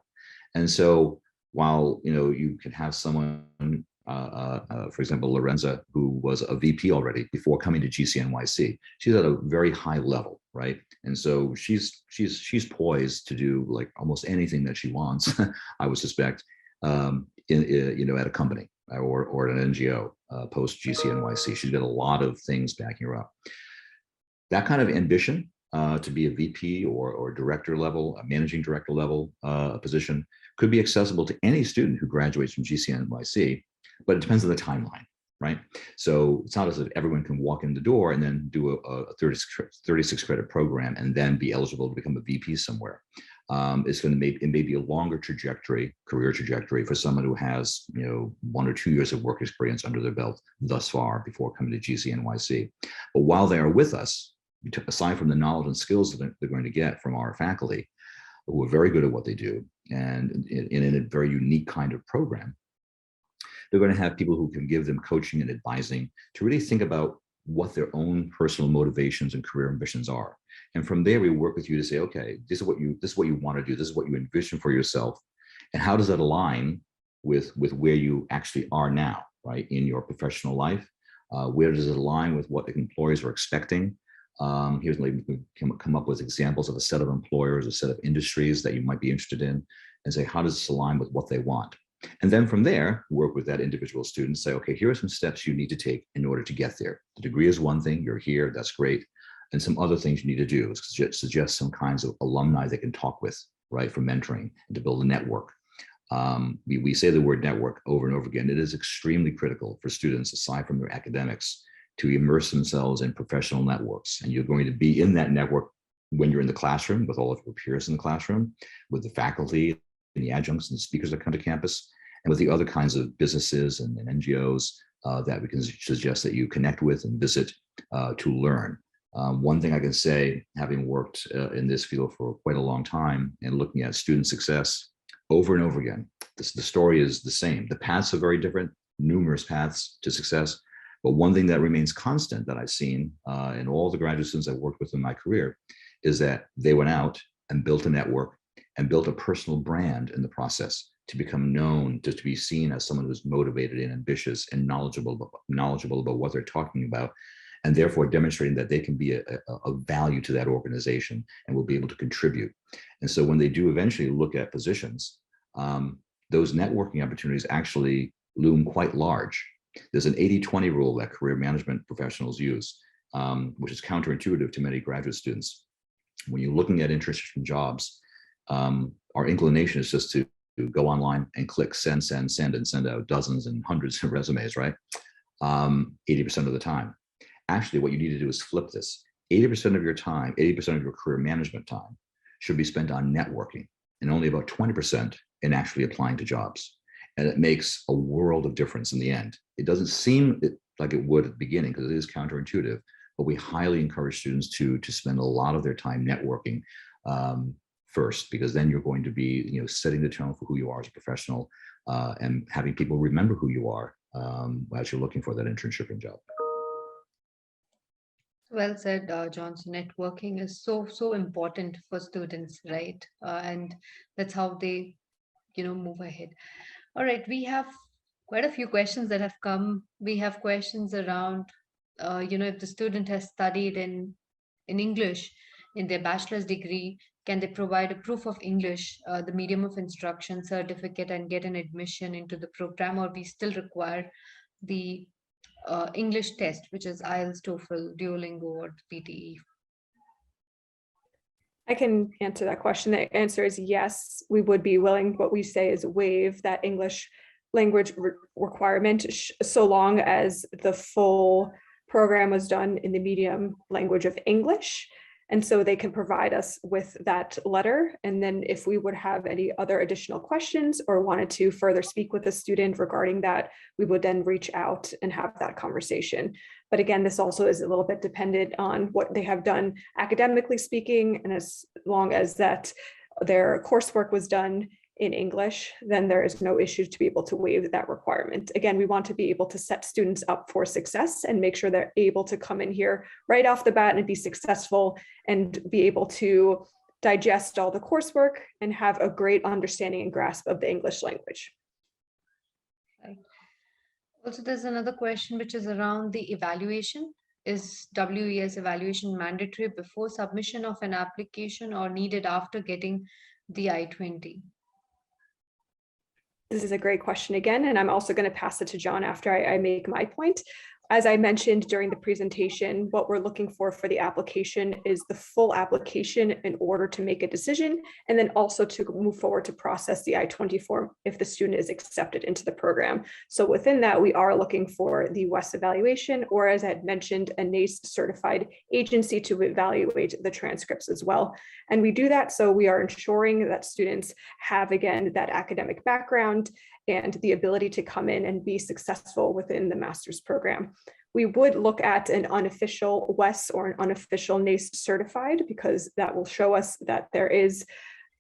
And so while you can have someone, for example, Lorenza, who was a VP already before coming to GCNYC, she's at a very high level, right? And so she's poised to do like almost anything that she wants, I would suspect, at a company or at an NGO post GCNYC. She's got a lot of things backing her up. That kind of ambition to be a VP or director level, a managing director level position could be accessible to any student who graduates from GCNYC, but it depends on the timeline, right? So it's not as if everyone can walk in the door and then do a 36 credit program and then be eligible to become a VP somewhere. It's going to it may be a longer trajectory, career trajectory for someone who has, 1 or 2 years of work experience under their belt thus far before coming to GCNYC. But while they are with us, aside from the knowledge and skills that they're going to get from our faculty, who are very good at what they do and in a very unique kind of program, they're going to have people who can give them coaching and advising to really think about what their own personal motivations and career ambitions are. And from there, we work with you to say, okay, this is what you want to do. This is what you envision for yourself. And how does that align with where you actually are now, right, in your professional life? Where does it align with what employers are expecting? Here's maybe we can come up with examples of a set of employers, a set of industries that you might be interested in, and say, how does this align with what they want? And then from there, work with that individual student, say, okay, here are some steps you need to take in order to get there. The degree is one thing, you're here, that's great. And some other things you need to do is suggest some kinds of alumni they can talk with, right, for mentoring and to build a network. We say the word network over and over again. It is extremely critical for students, aside from their academics, to immerse themselves in professional networks. And you're going to be in that network when you're in the classroom with all of your peers in the classroom, with the faculty and the adjuncts and the speakers that come to campus, and with the other kinds of businesses and NGOs that we can suggest that you connect with and visit to learn. One thing I can say, having worked in this field for quite a long time and looking at student success over and over again, the story is the same. The paths are very different, numerous paths to success. But one thing that remains constant that I've seen in all the graduate students I've worked with in my career is that they went out and built a network and built a personal brand in the process to become known, to be seen as someone who's motivated and ambitious and knowledgeable about what they're talking about, and therefore demonstrating that they can be a value to that organization and will be able to contribute. And so when they do eventually look at positions, those networking opportunities actually loom quite large. There's an 80-20 rule that career management professionals use, which is counterintuitive to many graduate students. When you're looking at internships and jobs, our inclination is just to go online and click send, and send out dozens and hundreds of resumes, right? 80% of the time. Actually, what you need to do is flip this. 80% of your time, 80% of your career management time should be spent on networking, and only about 20% in actually applying to jobs. And it makes a world of difference in the end. It doesn't seem like it would at the beginning because it is counterintuitive, but we highly encourage students to spend a lot of their time networking first, because then you're going to be setting the tone for who you are as a professional and having people remember who you are as you're looking for that internship and job. Well said, John. So networking is so important for students, right? And that's how they, move ahead. All right, we have quite a few questions that have come. We have questions around, if the student has studied in English in their bachelor's degree, can they provide a proof of English, the medium of instruction certificate, and get an admission into the program, or we still require the English test, which is IELTS, TOEFL, Duolingo, or PTE? I can answer that question. The answer is yes, we would be willing. What we say is waive that English language requirement so long as the full program was done in the medium language of English. And so they can provide us with that letter. And then if we would have any other additional questions or wanted to further speak with a student regarding that, we would then reach out and have that conversation. But again, this also is a little bit dependent on what they have done academically speaking. And as long as that their coursework was done in English, then there is no issue to be able to waive that requirement. Again, we want to be able to set students up for success and make sure they're able to come in here right off the bat and be successful and be able to digest all the coursework and have a great understanding and grasp of the English language. Right. Also, there's another question which is around the evaluation. Is WES evaluation mandatory before submission of an application or needed after getting the I-20? This is a great question again, and I'm also going to pass it to John after I make my point. As I mentioned during the presentation, what we're looking for the application is the full application in order to make a decision, and then also to move forward to process the I-20 form if the student is accepted into the program. So within that, we are looking for the WES evaluation, or as I had mentioned, a NACE certified agency to evaluate the transcripts as well. And we do that so we are ensuring that students have, again, that academic background and the ability to come in and be successful within the master's program. We would look at an unofficial WES or an unofficial NACE certified, because that will show us that there is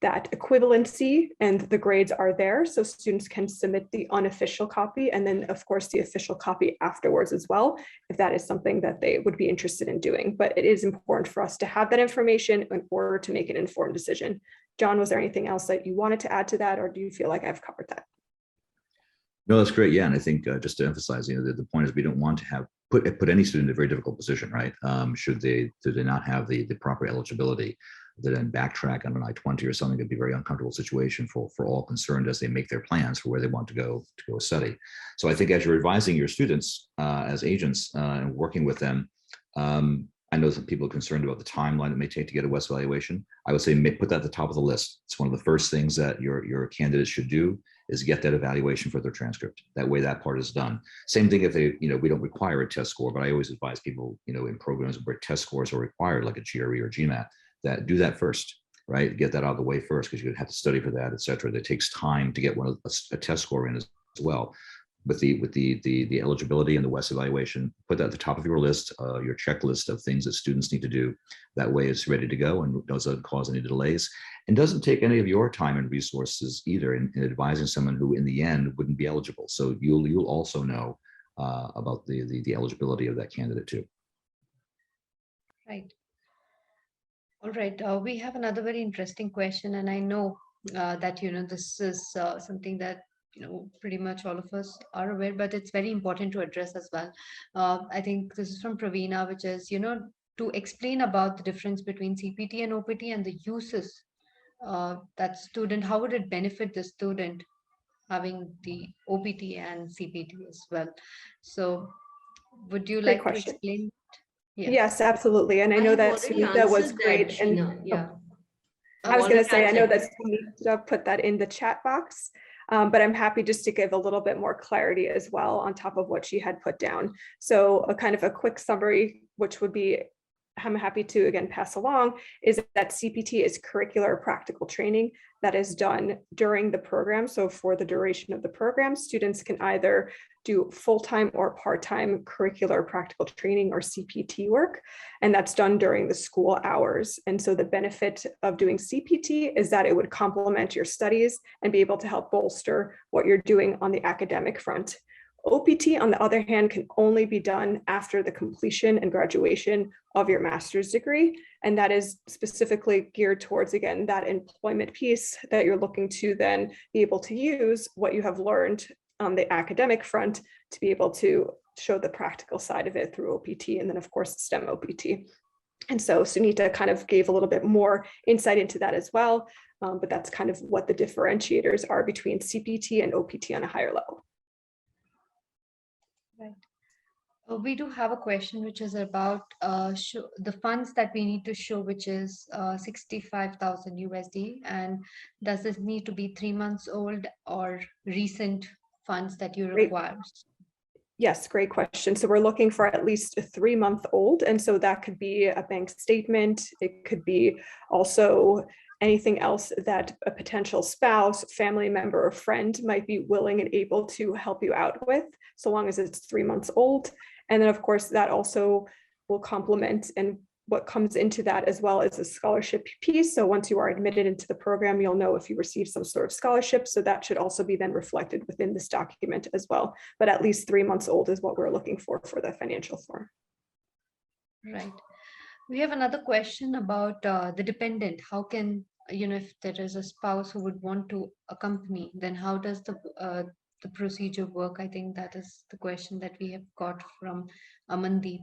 that equivalency and the grades are there. So students can submit the unofficial copy and then of course the official copy afterwards as well, if that is something that they would be interested in doing. But it is important for us to have that information in order to make an informed decision. John, was there anything else that you wanted to add to that, or do you feel like I've covered that? No, that's great. Yeah, and I think just to emphasize, the point is we don't want to have put any student in a very difficult position, right? Should they not have the proper eligibility, to then backtrack on an I-20 or something, could be a very uncomfortable situation for all concerned as they make their plans for where they want to go study. So I think as you're advising your students as agents and working with them, I know some people are concerned about the timeline it may take to get a WES evaluation. I would say put that at the top of the list. It's one of the first things that your candidates should do, is get that evaluation for their transcript. That way that part is done. Same thing if they, we don't require a test score, but I always advise people, in programs where test scores are required, like a GRE or GMAT, that do that first, right? Get that out of the way first, because you have to study for that, et cetera. That takes time to get a test score in as well. With the eligibility and the WES evaluation, put that at the top of your list, your checklist of things that students need to do. That way it's ready to go and doesn't cause any delays, and doesn't take any of your time and resources either in advising someone who in the end wouldn't be eligible. So you'll also know about the eligibility of that candidate too. Right. All right. We have another very interesting question, and I know that this is something that pretty much all of us are aware, but it's very important to address as well. I think this is from Pravina, which is, to explain about the difference between CPT and OPT and the uses that student, how would it benefit the student having the OPT and CPT as well? So would you like to explain? Yes, absolutely. And I know that Sunita was great. That, and yeah. I was going to say, I know that Sunita put that in the chat box. But I'm happy just to give a little bit more clarity as well on top of what she had put down. So a kind of a quick summary, which would be, I'm happy to again pass along, is that CPT is curricular practical training that is done during the program. So for the duration of the program, students can either do full-time or part-time curricular practical training or CPT work, and that's done during the school hours. And so the benefit of doing CPT is that it would complement your studies and be able to help bolster what you're doing on the academic front. OPT, on the other hand, can only be done after the completion and graduation of your master's degree. And that is specifically geared towards, again, that employment piece that you're looking to then be able to use what you have learned on the academic front to be able to show the practical side of it through OPT, and then of course STEM OPT. And so Sunita kind of gave a little bit more insight into that as well, but that's kind of what the differentiators are between CPT and OPT on a higher level. Right. We do have a question which is about the funds that we need to show, which is 65,000 USD. And does this need to be 3 months old or recent funds that you Great. require? Yes, great question. So we're looking for at least a 3-month-old. And so that could be a bank statement. It could be also anything else that a potential spouse, family member, or friend might be willing and able to help you out with, so long as it's 3 months old. And then of course that also will complement and what comes into that as well as a scholarship piece. So once you are admitted into the program, you'll know if you receive some sort of scholarship. So that should also be then reflected within this document as well. But at least 3 months old is what we're looking for the financial form. Right. We have another question about the dependent. How can, if there is a spouse who would want to accompany, then how does the procedure work? I think that is the question that we have got from Amandeep.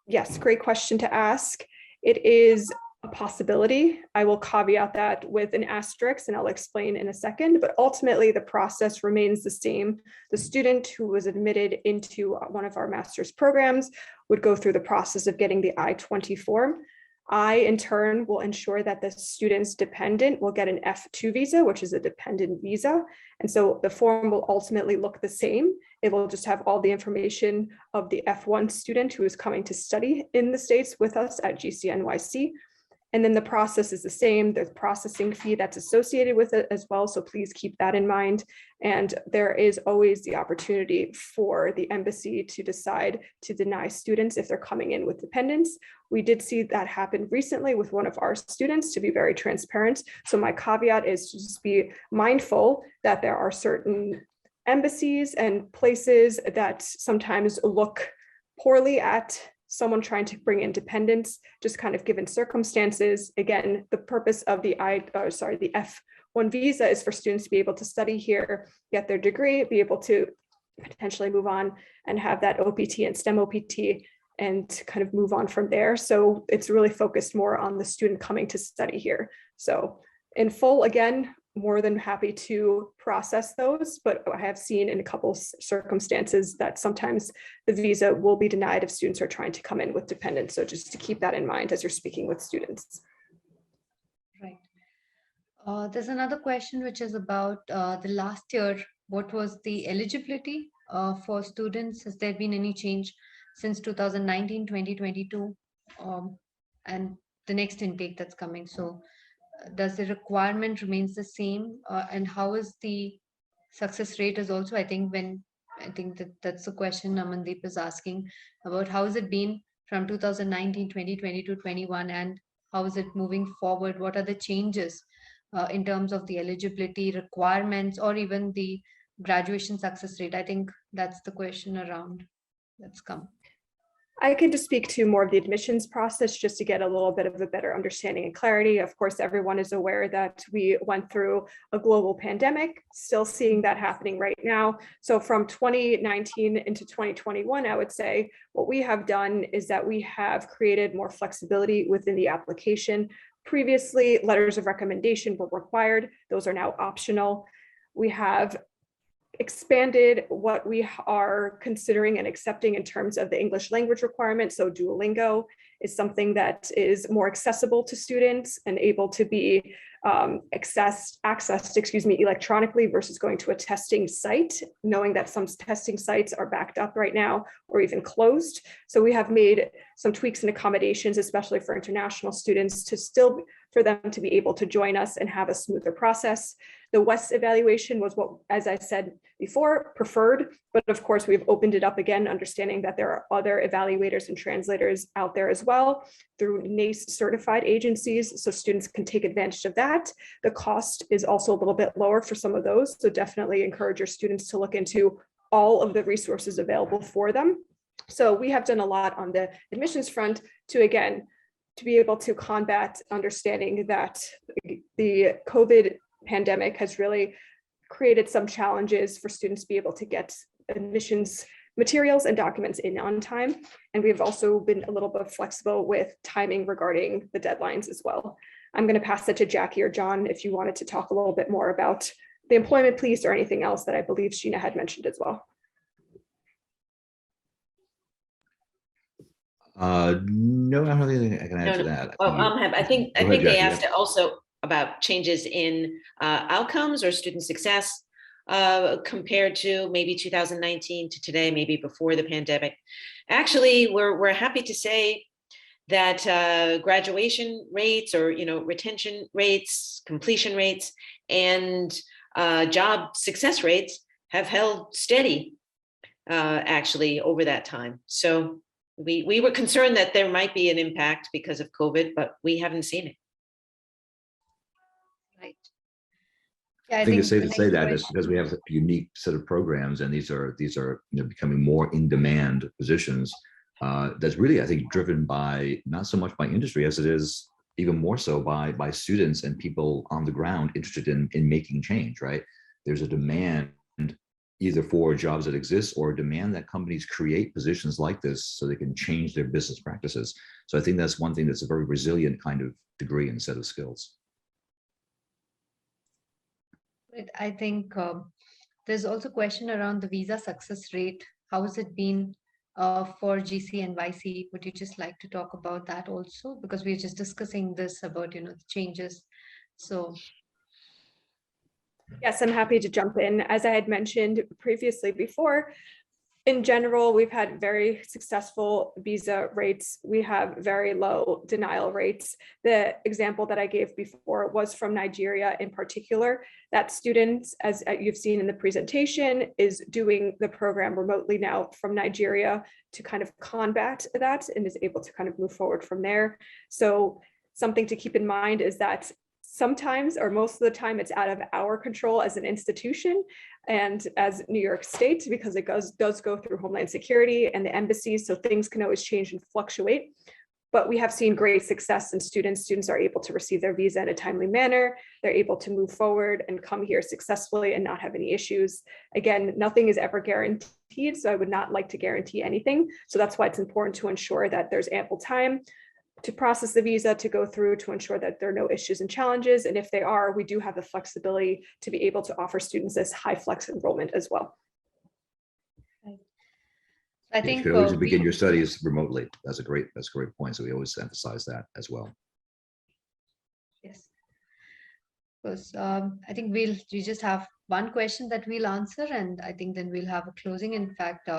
Yes, great question to ask. It is a possibility. I will caveat that with an asterisk, and I'll explain in a second, but ultimately the process remains the same. The student who was admitted into one of our master's programs would go through the process of getting the I-20 form. I, in turn, will ensure that the student's dependent will get an F2 visa, which is a dependent visa. And so the form will ultimately look the same. It will just have all the information of the F1 student who is coming to study in the States with us at GCNYC. And then the process is the same. There's processing fee that's associated with it as well. So please keep that in mind. And there is always the opportunity for the embassy to decide to deny students if they're coming in with dependents. We did see that happen recently with one of our students, to be very transparent. So my caveat is to just be mindful that there are certain embassies and places that sometimes look poorly at someone trying to bring independence, just kind of given circumstances. Again, the purpose of the F1 visa is for students to be able to study here, get their degree, be able to potentially move on and have that OPT and STEM OPT and kind of move on from there. So it's really focused more on the student coming to study here. So in full, again, more than happy to process those, but I have seen in a couple circumstances that sometimes the visa will be denied if students are trying to come in with dependents. So just to keep that in mind as you're speaking with students. Right. There's another question which is about the last year. What was the eligibility for students? Has there been any change since 2019, 2022, and the next intake that's coming? So does the requirement remains the same, and how is the success rate is also, I think that's the question Amandeep is asking about. How has it been from 2019, 2022, 21, and how is it moving forward? What are the changes in terms of the eligibility requirements or even the graduation success rate? I think that's the question around that's come. I can just speak to more of the admissions process just to get a little bit of a better understanding and clarity. Of course, everyone is aware that we went through a global pandemic, still seeing that happening right now. So from 2019 into 2021, I would say what we have done is that we have created more flexibility within the application. Previously, letters of recommendation were required. Those are now optional. We have expanded what we are considering and accepting in terms of the English language requirement. So Duolingo is something that is more accessible to students and able to be accessed, electronically versus going to a testing site, knowing that some testing sites are backed up right now or even closed. So we have made some tweaks and accommodations, especially for international students, for them to be able to join us and have a smoother process. The WES evaluation was what, as I said before, preferred, but of course we've opened it up again, understanding that there are other evaluators and translators out there as well through NACE certified agencies, so students can take advantage of that. The cost is also a little bit lower for some of those, so definitely encourage your students to look into all of the resources available for them. So we have done a lot on the admissions front to be able to combat understanding that the COVID pandemic has really created some challenges for students to be able to get admissions materials and documents in on time. And we've also been a little bit flexible with timing regarding the deadlines as well. I'm going to pass it to Jackie or John if you wanted to talk a little bit more about the employment piece or anything else that I believe Sheena had mentioned as well. No, I don't have anything I can add No, to no. that. Oh, I think Go ahead, they Jackie, asked also about changes in outcomes or student success compared to maybe 2019 to today, maybe before the pandemic. Actually, we're happy to say that graduation rates or retention rates, completion rates, and job success rates have held steady actually over that time. So we were concerned that there might be an impact because of COVID, but we haven't seen it. Right. Yeah, I think it's the safe to next say that it's question- because we have a unique set of programs, and these are becoming more in demand positions. That's really, I think, driven by not so much by industry as it is even more so by students and people on the ground interested in making change. Right? There's a demand either for jobs that exist or a demand that companies create positions like this so they can change their business practices. So I think that's one thing that's a very resilient kind of degree and set of skills. I think there's also a question around the visa success rate. How has it been for GCNYC? Would you just like to talk about that also? Because we're just discussing this about, the changes. So. Yes, I'm happy to jump in. As I had mentioned previously before, in general, we've had very successful visa rates. We have very low denial rates. The example that I gave before was from Nigeria in particular. That students, as you've seen in the presentation, is doing the program remotely now from Nigeria to kind of combat that and is able to kind of move forward from there. So something to keep in mind is that sometimes, or most of the time, it's out of our control as an institution and as New York State, because it does go through Homeland Security and the embassies, so things can always change and fluctuate. But we have seen great success in students. Students are able to receive their visa in a timely manner. They're able to move forward and come here successfully and not have any issues. Again, nothing is ever guaranteed, so I would not like to guarantee anything. So that's why it's important to ensure that there's ample time to process the visa, to go through, to ensure that there are no issues and challenges. And if they are, we do have the flexibility to be able to offer students this high flex enrollment as well. I think you can always begin your studies remotely. That's a great point. So we always emphasize that as well. Yes. Because I think we just have one question that we'll answer, and I think then we'll have a closing. In fact,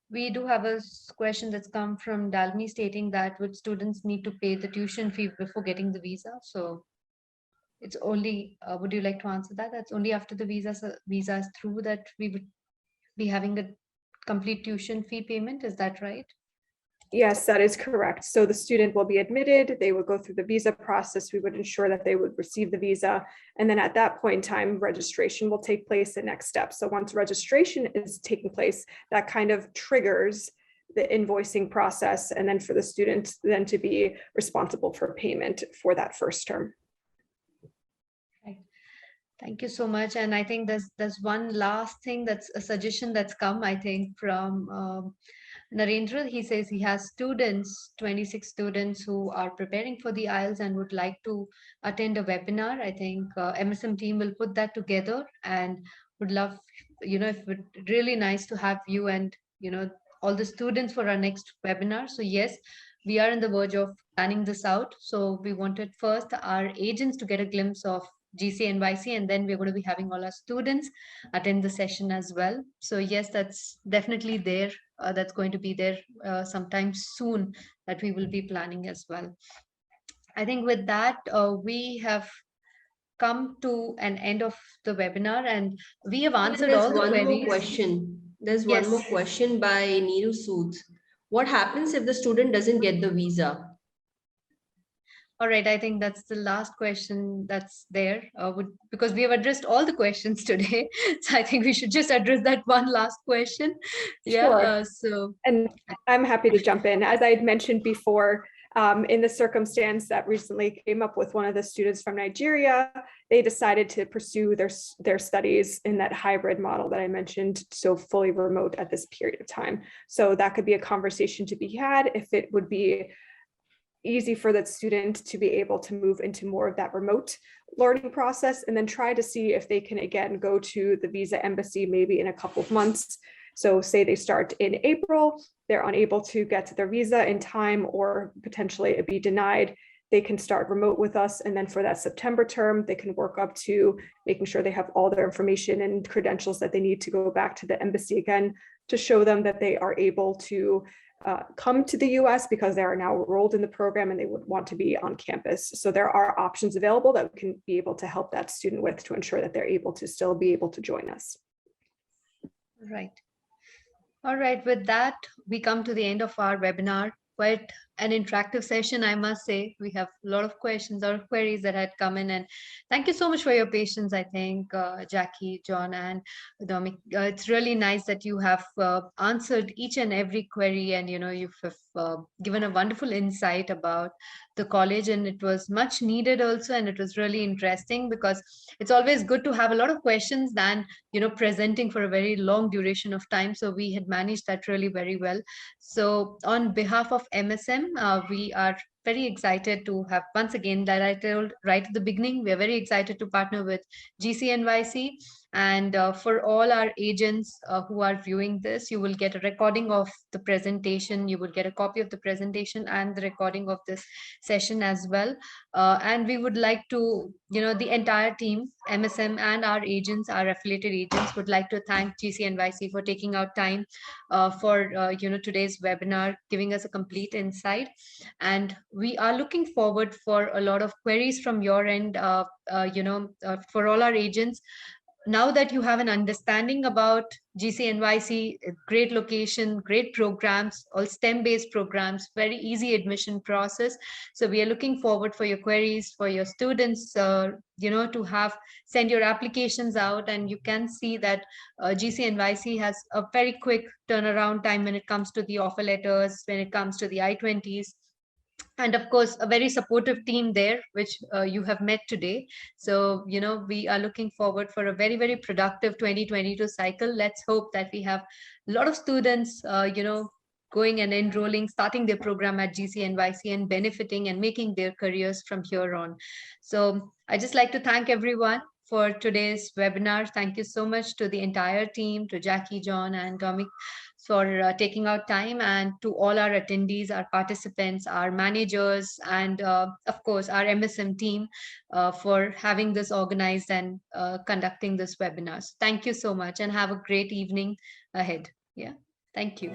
we do have a question that's come from Dalmi stating that would students need to pay the tuition fee before getting the visa? So it's only, would you like to answer that? That's only after the visa is through that we would be having a complete tuition fee payment. Is that right? Yes, that is correct. So the student will be admitted, they will go through the visa process, we would ensure that they would receive the visa. And then at that point in time, registration will take place, the next step. So once registration is taking place, that kind of triggers the invoicing process, and then for the student then to be responsible for payment for that first term. Thank you so much. And I think there's one last thing, that's a suggestion that's come, I think, from Narendra. He says he has 26 students who are preparing for the Ielts and would like to attend a webinar. I think MSM team will put that together, and would love, if it really nice to have you and, all the students for our next webinar. So yes, we are on the verge of planning this out. So we wanted first our agents to get a glimpse of GCNYC, and then we're going to be having all our students attend the session as well. So yes, that's definitely there. That's going to be there sometime soon, that we will be planning as well. I think with that, we have come to an end of the webinar, and we have answered all the queries. There's one more question by Neeru Sood. What happens if the student doesn't get the visa? All right, I think that's the last question that's there, because we have addressed all the questions today. So I think we should just address that one last question. Yeah, sure. And I'm happy to jump in. As I had mentioned before, in the circumstance that recently came up with one of the students from Nigeria, they decided to pursue their studies in that hybrid model that I mentioned, so fully remote at this period of time. So that could be a conversation to be had if it would be easy for that student to be able to move into more of that remote learning process, and then try to see if they can again go to the visa embassy maybe in a couple of months. So say they start in April, they're unable to get to their visa in time or potentially be denied, they can start remote with us. And then for that September term, they can work up to making sure they have all their information and credentials that they need to go back to the embassy again to show them that they are able to come to the US because they are now enrolled in the program and they would want to be on campus. So there are options available that we can be able to help that student with to ensure that they're able to still be able to join us. Right. All right, with that, we come to the end of our webinar. Quite an interactive session, I must say. We have a lot of questions or queries that had come in, and thank you so much for your patience, I think, Jackie, John, and Dominic. It's really nice that you have answered each and every query, and you've given a wonderful insight about the college, and it was much needed also, and it was really interesting because it's always good to have a lot of questions than presenting for a very long duration of time. So we had managed that really very well. So on behalf of MSM, we are very excited to have, once again, that I told right at the beginning, we are very excited to partner with GCNYC. And for all our agents who are viewing this, you will get a recording of the presentation. You will get a copy of the presentation and the recording of this session as well. And we would like to, the entire team, MSM and our agents, our affiliated agents, would like to thank GCNYC for taking out time for today's webinar, giving us a complete insight. And we are looking forward for a lot of queries from your end, for all our agents. Now that you have an understanding about GCNYC, great location, great programs, all STEM-based programs, very easy admission process. So we are looking forward for your queries, for your students, to send your applications out. And you can see that GCNYC has a very quick turnaround time when it comes to the offer letters, when it comes to the I-20s. And of course, a very supportive team there, which you have met today. So, we are looking forward for a very, very productive 2022 cycle. Let's hope that we have a lot of students, going and enrolling, starting their program at GCNYC and benefiting and making their careers from here on. So I just like to thank everyone for today's webinar. Thank you so much to the entire team, to Jackie, John, and Dominic, for taking out time, and to all our attendees, our participants, our managers, and of course, our MSM team for having this organized and conducting this webinar. So thank you so much and have a great evening ahead. Yeah, thank you.